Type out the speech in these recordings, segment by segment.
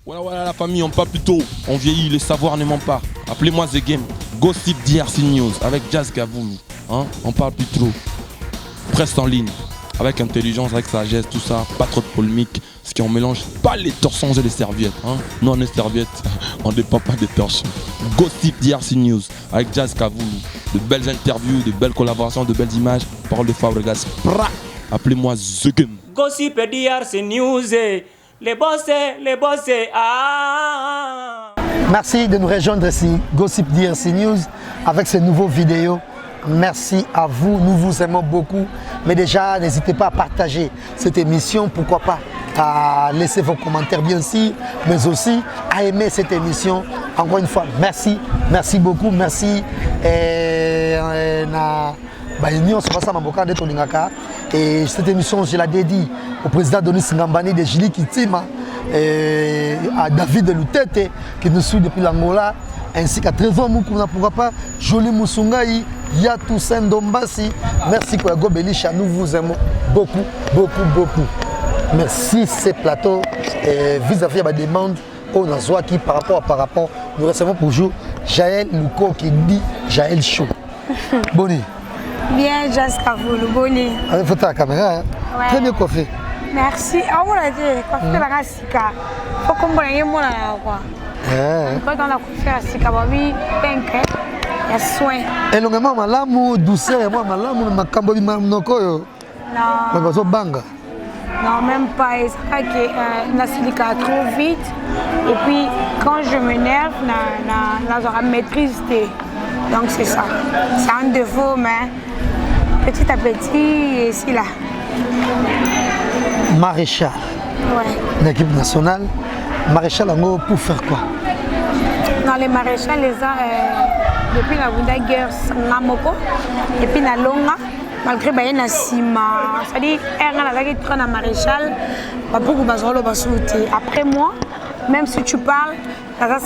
Voilà la famille, on parle plus tôt. On vieillit, le savoir ne ment pas. Appelez-moi The Game. Gossip DRC News avec Jazz Gavoulou. Hein? On parle plus trop. Presse en ligne. Avec intelligence, avec sagesse, tout ça. Pas trop de polémique. Ce qui on mélange pas les torsons et les serviettes. Hein? Nous on est serviettes, on ne dépend pas des torsons. Gossip DRC News avec Jazz Gavoulou. De belles interviews, de belles collaborations, de belles images. Parole de Fabregas. Appelez-moi The Game. Gossip DRC News. Les boss, ah. Merci de nous rejoindre ici, Gossip DRC News, avec ces nouveaux vidéos. Merci à vous, nous vous aimons beaucoup. Mais déjà, n'hésitez pas à partager cette émission, pourquoi pas à laisser vos commentaires bien sûr, mais aussi à aimer cette émission. Encore une fois, merci beaucoup, merci. Et cette émission, je la dédie au président Denis Ngambani de Julie Kitima, et à David Lutete qui nous suit depuis l'Angola, ainsi qu'à Trésor Moukouna, pourquoi pas, Jolie Moussungaï, Yatou Sendombasi. Merci pour Yago Belisha, nous vous aimons beaucoup. Merci ces plateaux vis-à-vis de la demande au Nazouaki par rapport. Nous recevons pour jour Jaël Louko qui dit Jaël Show. Boni. Bien, Jazz Gavoulou, Boni. Avec photo à la caméra, hein? Ouais. Très bien coiffé. Merci. Ah, on l'a dit, coiffé dans la sika. Faut qu'on voit les mots là, quoi. Pas dans la coiffure à sika, oui, pink, il y a soin. Et le moment, malamu, douceur, moi, malamu, ma cambo, ma mnoko. Non. Banga. Non, même pas. C'est ça que la silica trop vite. Et puis, quand je m'énerve, la maîtrise. Donc, c'est ça. C'est un défaut, mais petit à petit, ici, là. Maréchal. Ouais. L'équipe nationale. Maréchal, pour faire quoi? Dans les maréchals, depuis la Bunda guerre, et puis la longa. Malgré que je suis c'est-à-dire que je suis maréchal, après moi, même si tu parles, la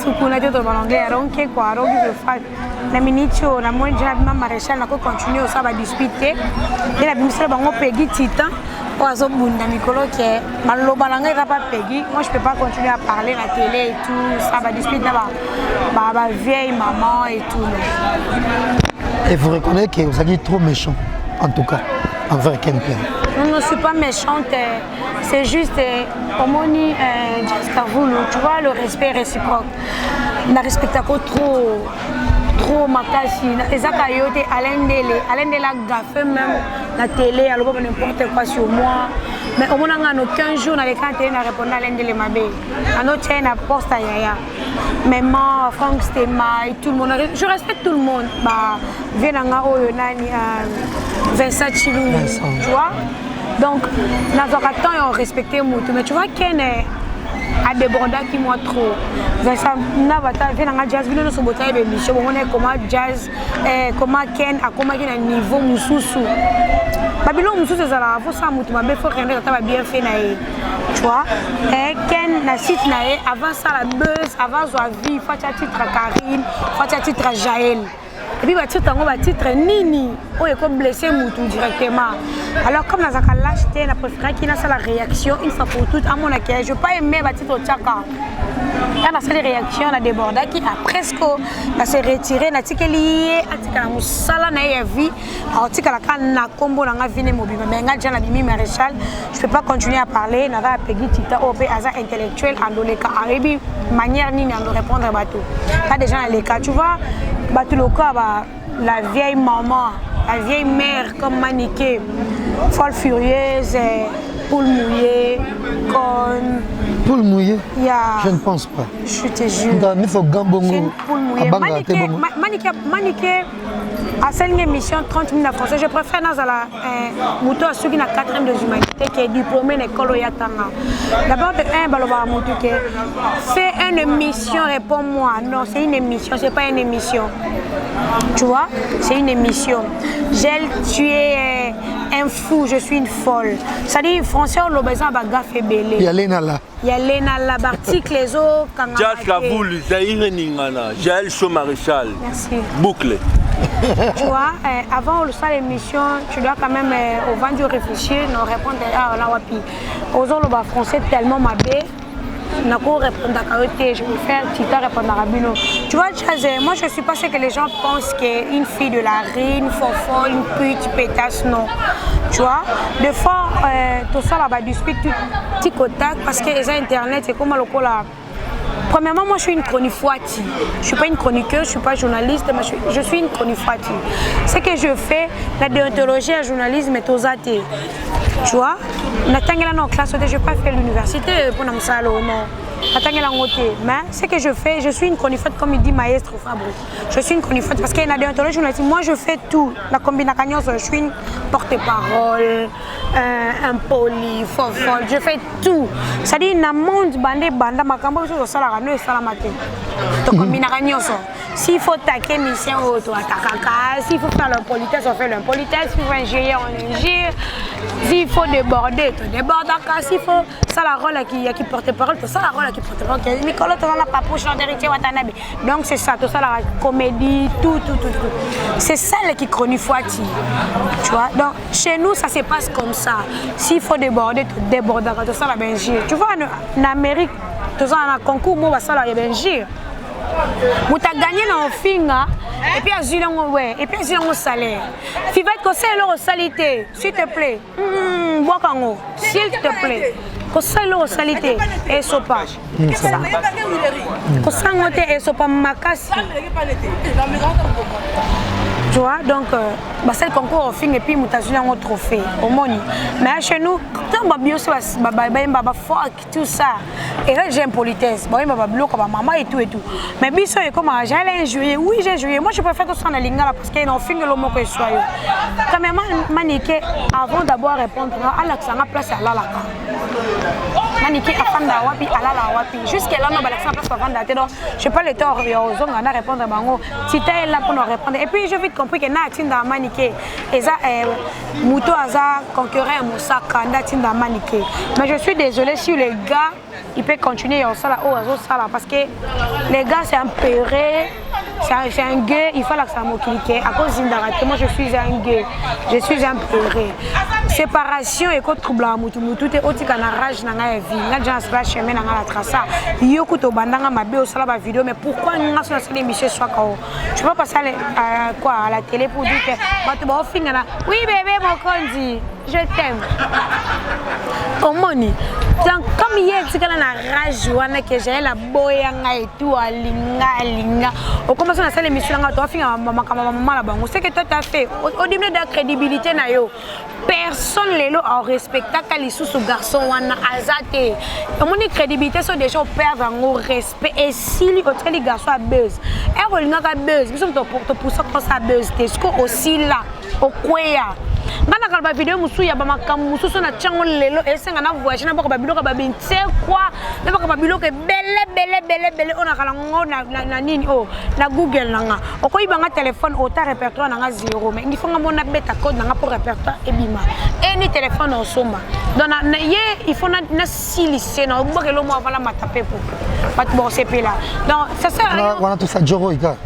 minute où la maréchal continue à discuter, et la ministre Peggy Titan, moi je ne peux pas continuer à parler à la télé et tout, ça va discuter ma vieille maman et tout. Et vous reconnaissez que vous êtes trop méchant, en tout cas, envers quelqu'un. Non, je ne suis pas méchante, c'est juste, comme on dit, tu vois, le respect réciproque. Je ne respecte pas trop makasi. Les akayote, Alain Dela gaffe même la télé, elle ne n'importe quoi sur moi. Mais au moins, on a 15 jours, on a répondu à Alain Dela Mabé. On a tenu à poste à Yaya. Maman, Franck Stema et tout le monde. Je respecte tout le monde. Vincent Chilou, tu vois. Donc, dans un temps, on respecte tout. Mais tu vois, Ken a débordé qui moi trop. Vincent, jazz, comment jazz, comment Ken a comment un niveau mususu. Babylon mususu c'est ça. Faut ça mutu, mais faut rien faire bien fait tu vois. Et Ken na site nae avant ça la buzz, avant Zoavi, faut titre Karine, faut titre Jaël. Et puis, titre Nini, où il est blessé directement. Alors, comme dans la lâcheté, on a préféré qu'il y ait la réaction une fois pour toutes. À mon avis, je n'ai pas aimé le titre Tchaka. Quand on a fait réaction, on a débordé, qui a presque s'est retiré, on a dit qu'il y a un sala na vie, on a dit qu'il y a un combo dans la vie mobile. Mais quand j'ai maréchal, je ne peux pas continuer à parler, on a payé Tita au hasard intellectuel, en les cas, en manière ni de répondre à bateau. Pas déjà dans les cas, tu vois. La vieille maman, la vieille mère comme Maniqué, folle furieuse, poule mouillée, conne. Poule mouillée? Yeah. Je ne pense pas. Je te jure. Il faut Gambongo. Poule mouillée. Maniqué, à cette émission 30 000 français, je préfère dans la moto à ceux qui ont 4e des humanités qui est diplômé de l'école Oyatanga. D'abord, fais une émission, réponds-moi. Non, c'est une émission, c'est pas une émission. Tu vois, c'est une émission. Tu es un fou, je suis une folle. C'est-à-dire, français, on a besoin de gaffe belé. Il y a Léna là. Il y a Léna là, l'article, les autres. Jazz Gavoulou, Zahir Ningana, Jaël Show Maréchal. Merci. Boucle. Tu vois, avant l'émission, tu dois quand même au vendu réfléchir, nous répondre à la wapi. Aux autres, le français tellement mabé. répondre à côté, je peux faire Tita répondre à Rabino. Tu vois, moi je suis pas ce que les gens pensent qu'une fille de la rue, une fofo, une pute, pétasse, non. Tu vois, des fois, tout ça là-bas dispute tout petit contact parce que les internet, c'est comme le là. Premièrement, moi je suis une chroniqueuse. Je ne suis pas une chroniqueuse, je ne suis pas journaliste, mais je suis une chroniqueuse. Ce que je fais, la déontologie et le journalisme est aux athées. Tu vois, je n'ai pas fait l'université pour nous salon, non. Mais ce que je fais, je suis une chroniqueuse comme il dit Maestro Fabrice. Je suis une chroniqueuse parce qu'il y a une déontologie journalistique. Moi je fais tout. La combinaison, je suis une porte-parole, un poli, fofolle, je fais tout. C'est-à-dire, il y a un monde bandé, banda, ma cambo, je suis la rano et ça la matin. Tu combinaison. S'il faut taquer mission, tu attaques. S'il faut faire l'impolitesse, on fait l'impolitesse. S'il faut ingérer, on ingère. S'il faut déborder, tu débordes. S'il faut ça la rôle qui porte-parole, c'est ça la rôle qui porte-parole. Nicolas, tu as la papouche, l'héritier Watanabe. Donc c'est ça, tout ça la comédie, tout. C'est ça qui chronique Fouati. Tu vois, donc chez nous, ça se passe comme ça. S'il faut déborder, tu débordes. Tout ça la bengir. Tu vois, en Amérique, tout ça en concours, moi, ça la bengir. Tu as gagné dans le film et puis tu as un salaire. Tu vas te conseiller leur salité, s'il te plaît. S'il te plaît. Conseille leur salité et sopa. Conseille et sopa makasi. Tu vois, donc, c'est le concours au film et puis nous avons un trophée au moni. Mais chez nous, quand on a bien sûr, tout ça, et là j'ai une politesse, maman et tout. Mais bien sûr, comme j'allais jouer, oui j'ai joué. Moi je préfère tout ça dans la ligne parce qu'il y a un film que l'homme que je sois. Premièrement, maniqué, avant d'abord répondre, à la place à la maniqué à la wapi, à la wapi. Jusqu'à là, on a la place avant d'attendre. Je n'ai pas le temps de répondre à Bango. Si tu es là pour nous répondre. Et puis je vais compris que Natinda maniqué, et ça, Mouto Aza concurrent Moussa Kanda Tinda maniqué. Mais je suis désolée si les gars, ils peuvent continuer au sala parce que les gars c'est un péré, c'est un gay, il faut que ça m'occupe. À cause d'Indarate, moi je suis un gay, je suis un péré. Séparation et contre trouble à Moutou, tout est aussi qu'on a rage dans la vie. N'a déjà pas chemin dans la trace. Il y a tout bandanga ma bio sur la vidéo, mais pourquoi nous avons sur les messieurs soit kao? Tu peux passer à la télé pour dire que oui bébé mon condi, je t'aime. Au moni. Donc comme hier tu as la rage wana que j'ai la boyanga et tout alinga. Au commence à faire l'émission là toi finir maman là bango. C'est que toi tu as fait au début de la crédibilité na yo. Personne les lo a respecté les sous garçon wana azate. Moni crédibilité sont déjà perdre en respect et si lui autre les garçons a buzz. Et relinga ka buzz, ils sont pour pousser comme ça buzz. Est-ce que aussi là au kwea ngana kalba vidéo musu ya bamakamu musu so na chango lelo esenga na voyage na bako babilo ka babinse quoi na bako babilo ke belle ona kala ngo na nini na Google nanga okoyi banga téléphone ota répertoire nanga 0 mais il faut nga mona beta code nanga pour répertoire ebima eni téléphone au soma donc na ye il faut na silise na bokelo mo avala matape pour pas bon c'est là donc ça sert à rien on a tout ça Joro ika.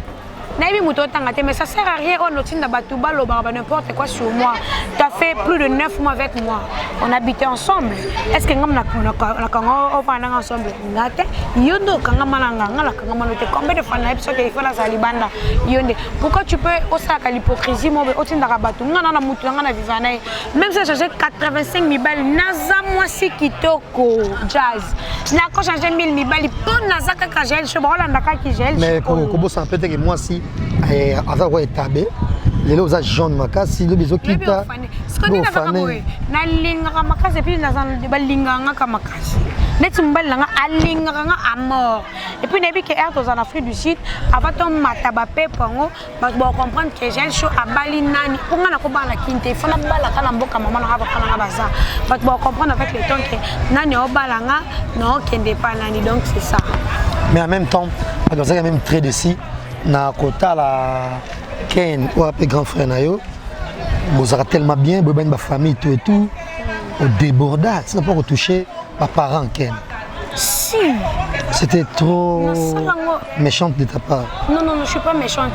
Mais ça sert à rien, on a n'importe quoi sur moi. Tu as fait plus de 9 mois avec moi. On habitait ensemble. Est-ce que nous avons ensemble? Pourquoi tu peux aussi à l'hypocrisie? Même si j'ai changé 85 000 balles, moi si kitoko jazz. J'ai changé 1000 000 balles. Mais comment ça peut être que moi si avec quoi étabé les lots jaune makasi le besoin qui ta ce qu'on dit na linga makasi puis na balinga nga makasi net mbalanga alinga nga amor et puis nebi que erto en Afrique du Sud avant ton mataba pepango ba comprendre que j'ai chaud à balinani pour nga na ko bala kinte faut na bala kana mboka mama na ba kana baza ba comprendre avec le temps que nani o balanga non kende pas nani donc c'est ça mais en même temps dans ça même très dessus na kota la Ken ou après grand frère nayo vous avez tellement bien ben ma famille tout et tout au débordade ça n'a pas retouché par parents Ken si C'était trop méchante de ta part. Non, je ne suis pas méchante.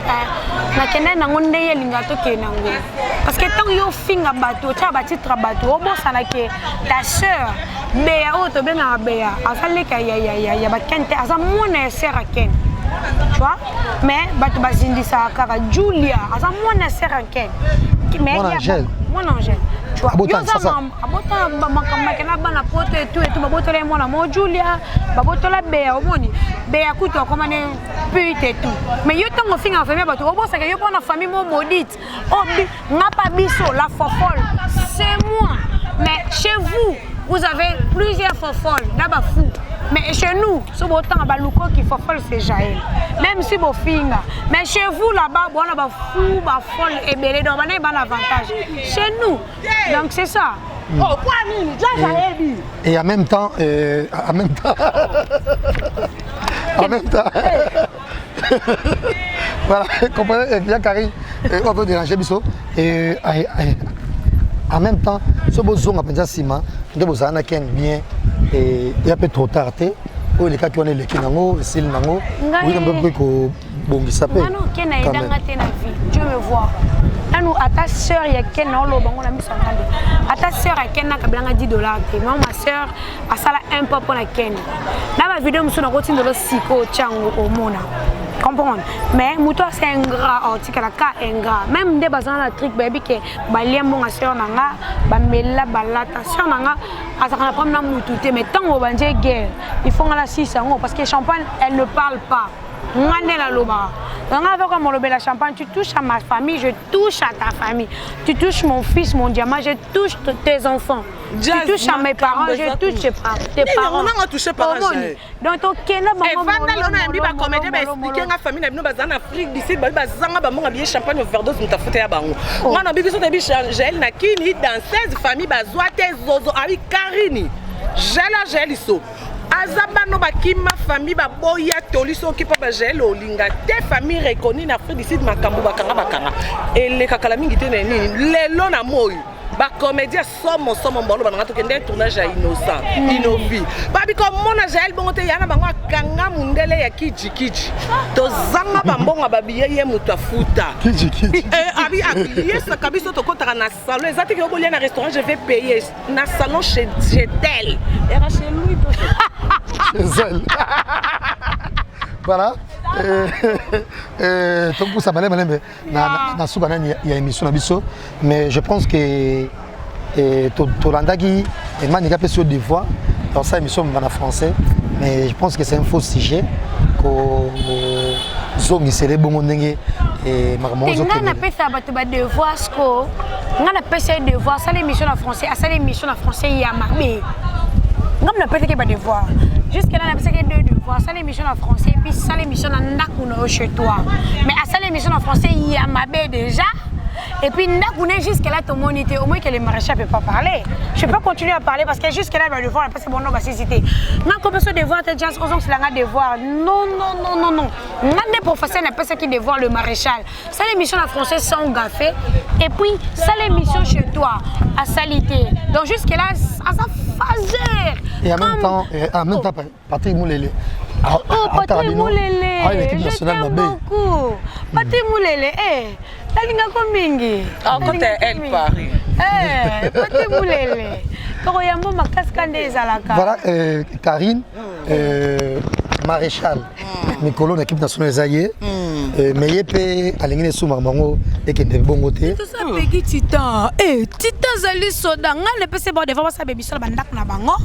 Parce que tant que tu fais un bateau, tu as bâti un bateau, ta soeur, Béa, tu as Béa, tu vois, mais tu vas Julia, mon Angèle. Mon Angèle. Tu vois, Julia, Béa, mais yo tango finga famille bato obo ça que yo pour na famille maudite oh n'a pas biso la fofolle c'est moi mais chez vous vous avez plusieurs fofolles d'aba fou mais chez nous ce beau temps baluko qui fofolle c'est Jaël même si beau finga mais chez vous là-bas bon ba fou ba folle et belé donc on a un avantage chez nous donc c'est ça. Oh, quoi, et en même temps, voilà, comprenez bien Karine, on veut déranger Bisso. Et en même temps, ce beau zone à Pensasima, de vos anaken bien, et il y a peu trop tardé. Oh, les cas qui ont les kinango, c'est le nango, oui, un peu plus que bon, il s'appelle. Non, Ken a été dans la vie, Dieu me voit. Nous, à ta soeur, il y a Ken, on a mis son nom. À ta soeur, il y a Ken, qui a $10. Moi, ma soeur, a ça un peu pour la Ken. Dans ma vidéo, je suis en train de psycho, au mona. Comprendre. Mais Mouto, c'est un gras, article, un gras. Même des bazans, la trick, baby, que balien mon soeur, nanga, bamela, balata, soeur, nanga, à ça qu'on apprend dans Moutou. Mais tant qu'on va dire guerre, ils font la 6 ans, parce que Champagne, elle ne parle pas. La Champagne, tu touches à ma famille, je touche à ta famille. Tu touches mon fils, mon diamant, je touche tes enfants. Tu touches à mes parents, je touche tes parents. On a touché par un donc, ok, là, Afrique d'ici, champagne overdose, nous t'as foutu à Bango. On a vu que Gel Nakini dans 16 familles, Zozo, avec Karini. Gel Iso. Azabano bakima famille baboya toliso qui papa gel olinga te famille reconnue en Afrique d'ici makambo bakanga et les kakalamingi te nini lelo na moyo ba comédien somo mbolo bananga to kende tournage à innocent innovi babi comme mona gel bongote yana bango kanga mundele ya kiji to zanga bambonga babiye ye mutu afuta kiji abi habillé ça kabiso to kotaka na salon ezati ke obolia na restaurant je vais payer na salon chez Tel era chez lui voilà. Donc pour ça, il y a une émission à Bisso, mais je pense que Tolandagi est manigapé sur des voix. Dans ça, émission en français, mais je pense que c'est un faux sujet. Zongi c'est les bons et marmots. On a fait ça des voix, on a fait des voix, ça l'émission en français, ça l'émission en français il y a marmé. On a fait des devoirs. Jusqu'à là, on a fait deux devoirs. Ça l'émission en français, puis ça l'émission en Nakuna chez toi. Mais à ça l'émission en français, il y a Mabé déjà. Et puis Nakuna jusqu'à là, tout le monde était au moins que les maréchals ne peuvent pas parler. Je ne peux pas continuer à parler parce que jusqu'à là, il va devoir, parce que mon nom va s'hésiter. Non, comme ça, devoir, tu as déjà raison que c'est un devoir. Non. On a des professeurs qui devoir le maréchal. Ça l'émission en français sont gaffés. Et puis, ça l'émission chez toi, à salité. Donc jusqu'à là, à sa phaseur. Et en même temps, Patrick Moulele. Patrick Moulele, je t'aime beaucoup. Patrick Moulele, la linga komingi. Quand elle Paris. Patrick Moulele. Koroyambo makaskande ezalaka. Voilà, Karine, maréchal. Mikolo na équipe nationale Zaïre. Mais yepe alingine sous marmongo et qui est bon côté. Tout ça pegi Titan. Titan zali soda ngale pese ba devant ça baby sol bandak na bango.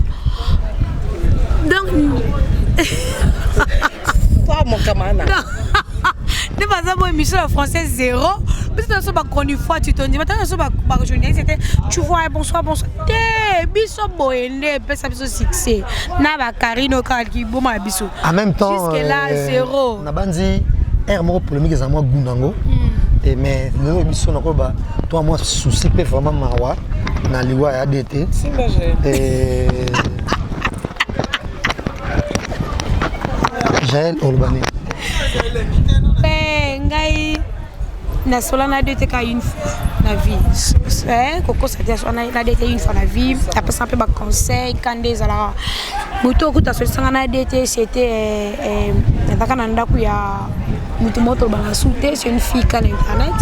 Donc ça mon camarade. Ne pas avoir émission en français 0. Parce que ça va une fois tu te dis maintenant ça va journée c'était tu vois bonsoir. Biso boende pesa biso succès. Na ba Karino qui bon ma biso. En même temps jusque là 0. Na bandi mo polémique za moi gunango. Et mais le biso na ko ba toi moi souci pe vraiment mawa na liwa ya DT. Et Jaël Olbani. Ngai na solana DT ka une fois na vie. Coco ça dit na DT une fois na vie. Après ça un peu ba conseil quand des alors Moto kuta so sangana DT c'était nataka ku ya mutu moto bana soute c'est une fille sur internet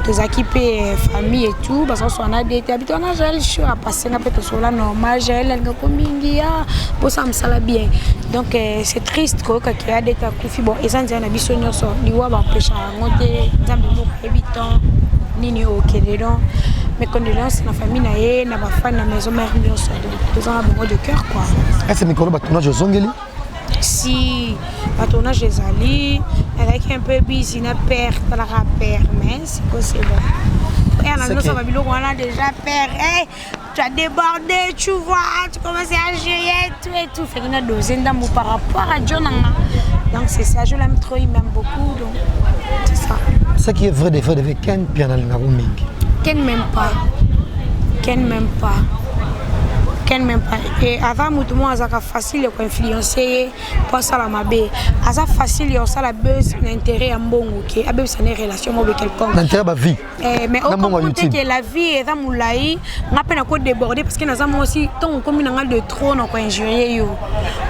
tes équipes famille et tout parce qu'on a DT habitué na Jaël Show à passer na peut sur la normal Jaël nga komingia pour ça me sala bien donc c'est triste ko ka ki a DT kufi bon ezanza na biso nyonso liwa ba pesha ngote nzambe mo habitant nini okele donc mes condoléances na famille na ye na ba fan na maison mère nyonso deux ans bon de cœur quoi. Est-ce que Mikolo ba tournage zongeli? Si ba tournage ezali avec un peu busy na père la père mais c'est possible. Et on a nous ça va biloko on a déjà père tu as débordé tu vois tu commences à gérer tout fait une dosée d'amour par rapport à John donc c'est ça je l'aime trop il m'aime beaucoup donc c'est ça. Ce qui est vrai de Ken bien dans la mingi. Ken même pas. Et avant tout le monde a facile pour influencer pour ça la mabe. Asa facile ça la buzz l'intérêt en bon OK. Abe c'est une relation avec quelqu'un. L'intérêt ba vie. Mais au contraire que la vie est dans moulaï, on a peine à quoi déborder parce que nous avons aussi tant comme une de trop on a injurier yo.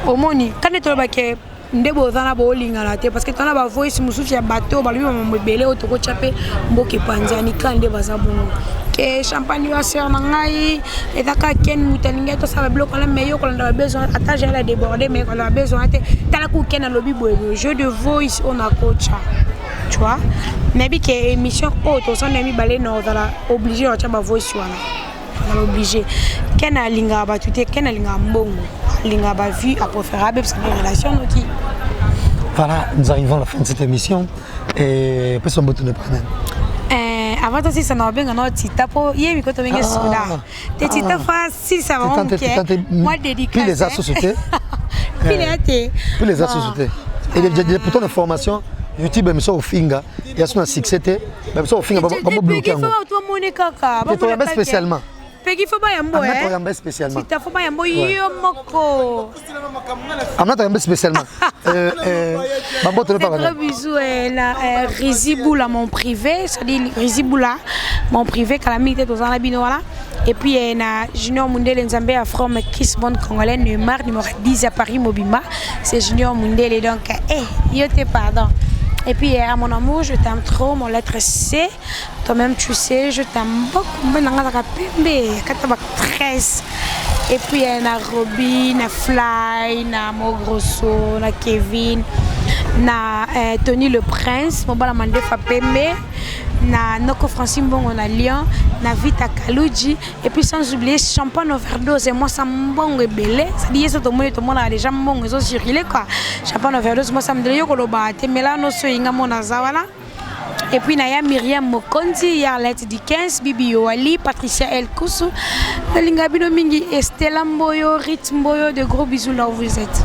Au moni quand tu ba que ndebo zana ba olingala te parce que tona ba voice mususu ya bateau ba lui mobele otoko chape mboke panzani kande bazabungu ke champagne wa sœur nangai et daka ken mutalinga to ça bloc la meilleur quand on a besoin attache à la déborder mais quand on a besoin tala ku ken lobby boy jeu de voice on a coach tu vois mais bi que émission auto son ami balé no dala obligé à ba voice wana obligé ken alinga ba tuté ken alinga mbongo linga ba vu à préférable parce que les relations qui voilà nous arrivons à la fin de cette émission et peut-on boutonner prendre avant aussi ça n'a bien un tita pour hier mi koto benga soda te tita fa si ça va moi dédicace puis les associés puis les associés et pour ton information YouTube émission au Finga il y a son succès émission au Finga va bloquer en gros spécialement Peki faut pas yambo spécialement. Tu faut pas yambo yomoko. Amna ta spécialement. Bambo te pas. Gros bisous la Riziboula mon privé, ça dit Riziboula mon privé calamité dans la bino voilà. Et puis na Junior Mundele Nzambe à From Kiss Bond congolais Neymar numéro 10 à Paris Mobimba, c'est Junior Mundele donc yo te pardon. Et puis à mon amour, je t'aime trop, mon lettre C. Toi-même, tu sais, je t'aime beaucoup. Je 13. Et puis na Robin, na Fly, na Mogrosso, na Kevin, na Tony le Prince, mon balamande Fapembe, na Noko Francine Bongo na Lyon, na Vita Kaluji. Et puis sans oublier Champagne Overdose. Et moi, ça m'bongo et belé. Ça dit, tout le monde a déjà m'bongo. Ils ont circulé quoi. Champagne Overdose, moi, ça me dit, mais là, nous sommes et puis Naya Myriam Mokondi, Yarlette Dickens, Bibi Yoali, Patricia El Koussou, Lingabino Mingi, Estella Mboyo, Rit Mboyo, de gros bisous là où vous êtes.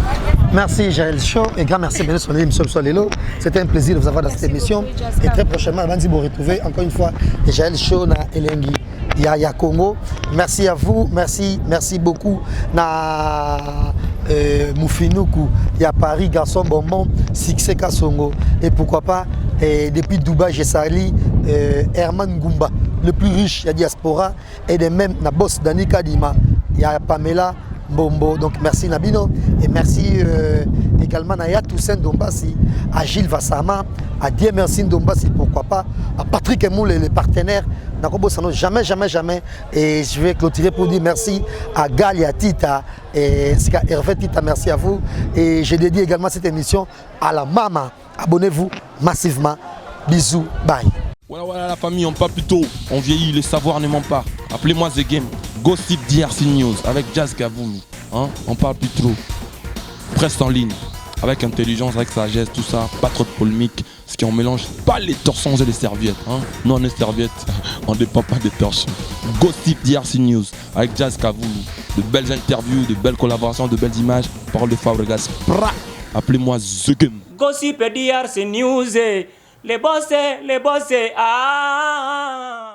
Merci Jaël Show et grand merci de son émission Solelo. C'était un plaisir de vous avoir dans cette émission et très prochainement, avant de vous retrouver encore une fois Jaël Show na Elengi. Ya Congo. Merci à vous, merci beaucoup. Na Moufinoukou, il y a Paris, Garçon Bonbon, Succès Kassongo. Et pourquoi pas, depuis Dubaï, j'ai sali Herman Goumba, le plus riche, il y a diaspora. Et de même, na boss Dani Kadima, il y a Pamela Bombo. Donc merci Nabino. Et merci également à Toussaint Dombassi, à Gilles Vassama, à Dieu merci Dombassi, pourquoi pas, à Patrick Emoul, les partenaires. Jamais. Et je vais clôturer pour dire merci à Galia Tita et à Hervé Tita, merci à vous. Et je dédie également cette émission à la maman. Abonnez-vous massivement. Bisous, bye. Voilà la famille, on parle plus tôt, on vieillit, les savoirs ne mentent pas. Appelez-moi The Game, Gossip DRC News avec Jazz Gavoulou. Hein? On parle plus trop. Presse en ligne, avec intelligence, avec sagesse, tout ça, pas trop de polémique. Ce qui on mélange pas les torsons et les serviettes. Hein? Nous on est serviettes, on ne dépend pas des torsons. Gossip DRC News avec Jazz Gavoulou. De belles interviews, de belles collaborations, de belles images. Parole de Fabregas. Appelez-moi The Game. Gossip DRC News. Les bossés, ah.